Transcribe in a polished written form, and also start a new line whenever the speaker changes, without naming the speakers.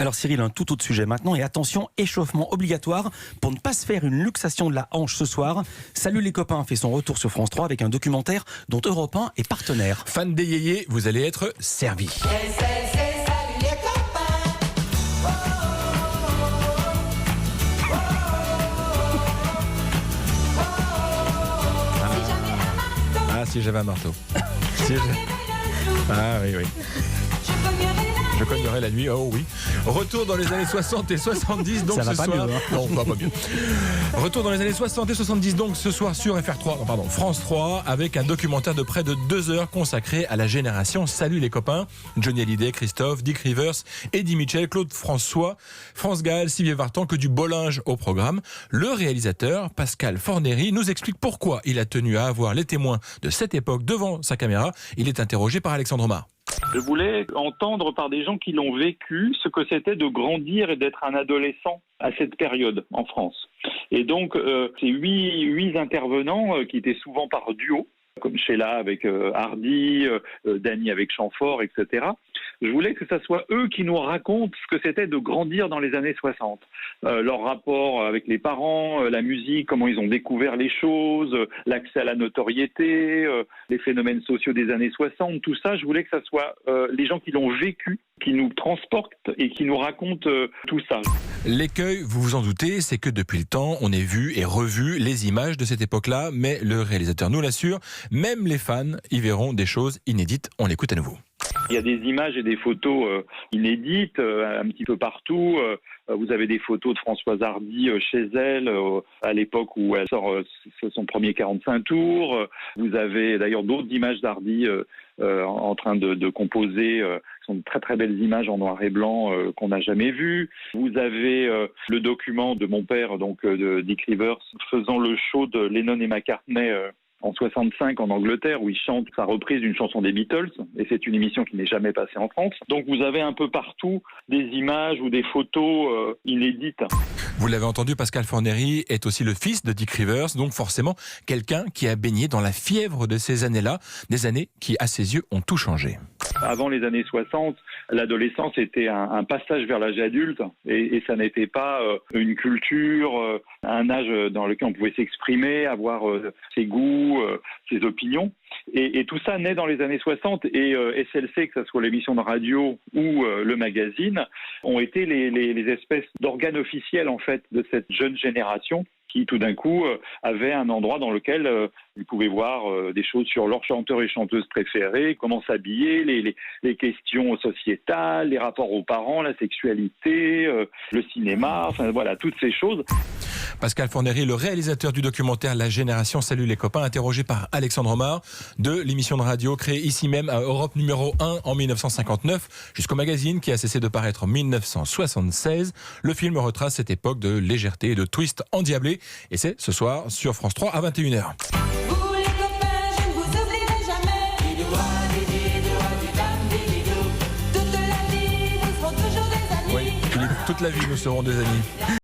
Alors Cyril, un tout autre sujet maintenant, et attention, échauffement obligatoire pour ne pas se faire une luxation de la hanche ce soir. Salut les copains fait son retour sur France 3 avec un documentaire dont Europe 1 est partenaire.
Fan des yéyés, vous allez être servi.
Salut les copains.
Ah, si j'avais un marteau. Si j'ai- Ah oui, oui. Je cognerai la nuit, oh oui. Retour dans les années 60 et 70, donc
Ça va
ce
pas
soir.
mieux, hein.
Non, pas mieux. Retour dans les années 60 et 70, donc ce soir sur France 3, avec un documentaire de près de 2 heures consacré à la génération Salut les copains. Johnny Hallyday, Christophe, Dick Rivers, Eddie Mitchell, Claude François, France Gall, Sylvie Vartan, que du beau linge au programme. Le réalisateur, Pascal Fornery, nous explique pourquoi il a tenu à avoir les témoins de cette époque devant sa caméra. Il est interrogé par Alexandre Omar.
Je voulais entendre par des gens qui l'ont vécu ce que c'était de grandir et d'être un adolescent à cette période en France. Et donc, ces huit intervenants qui étaient souvent par duo, comme Sheila avec Hardy, Dany avec Chamfort, etc. Je voulais que ce soit eux qui nous racontent ce que c'était de grandir dans les années 60. Leur rapport avec les parents, la musique, comment ils ont découvert les choses, l'accès à la notoriété, les phénomènes sociaux des années 60, tout ça. Je voulais que ce soit les gens qui l'ont vécu, qui nous transportent et qui nous racontent tout ça.
L'écueil, vous vous en doutez, c'est que depuis le temps, on ait vu et revu les images de cette époque-là, mais le réalisateur nous l'assure, même les fans y verront des choses inédites. On l'écoute à nouveau.
Il y a des images et des photos inédites un petit peu partout. Vous avez des photos de Françoise Hardy chez elle à l'époque où elle sort son premier 45 tours. Vous avez d'ailleurs d'autres images d'Hardy en train de composer. Ce sont de très très belles images en noir et blanc qu'on n'a jamais vues. Vous avez le document de mon père, donc de Dick Rivers, faisant le show de Lennon et McCartney en 65 en Angleterre, où il chante sa reprise d'une chanson des Beatles, et c'est une émission qui n'est jamais passée en France. Donc vous avez un peu partout des images ou des photos inédites.
Vous l'avez entendu, Pascal Fornery est aussi le fils de Dick Rivers, donc forcément quelqu'un qui a baigné dans la fièvre de ces années-là, des années qui, à ses yeux, ont tout changé.
Avant les années 60, l'adolescence était un passage vers l'âge adulte et ça n'était pas une culture, un âge dans lequel on pouvait s'exprimer, avoir ses goûts, ses opinions. Et tout ça naît dans les anC 60 et SLC, que ce soit l'émission de radio ou le magazine, ont été les espèces d'organes officiels en fait de cette jeune génération qui tout d'un coup avaient un endroit dans lequel ils pouvaient voir des choses sur leurs chanteurs et chanteuses préférés, comment s'habiller, les questions sociétales, les rapports aux parents, la sexualité, le cinéma, enfin voilà, toutes ces choses.
Pascal Fornery, le réalisateur du documentaire La Génération Salut les copains, interrogé par Alexandre Omar de l'émission de radio créée ici même à Europe numéro 1 en 1959 jusqu'au magazine qui a cessé de paraître en 1976. Le film retrace cette époque de légèreté et de twist endiablé et c'est ce soir sur France 3 à 21h.
Vous les copains, je ne vous oublierai jamais. Toute la vie, nous serons toujours des amis.
Oui, Philippe, toute la vie nous serons des amis.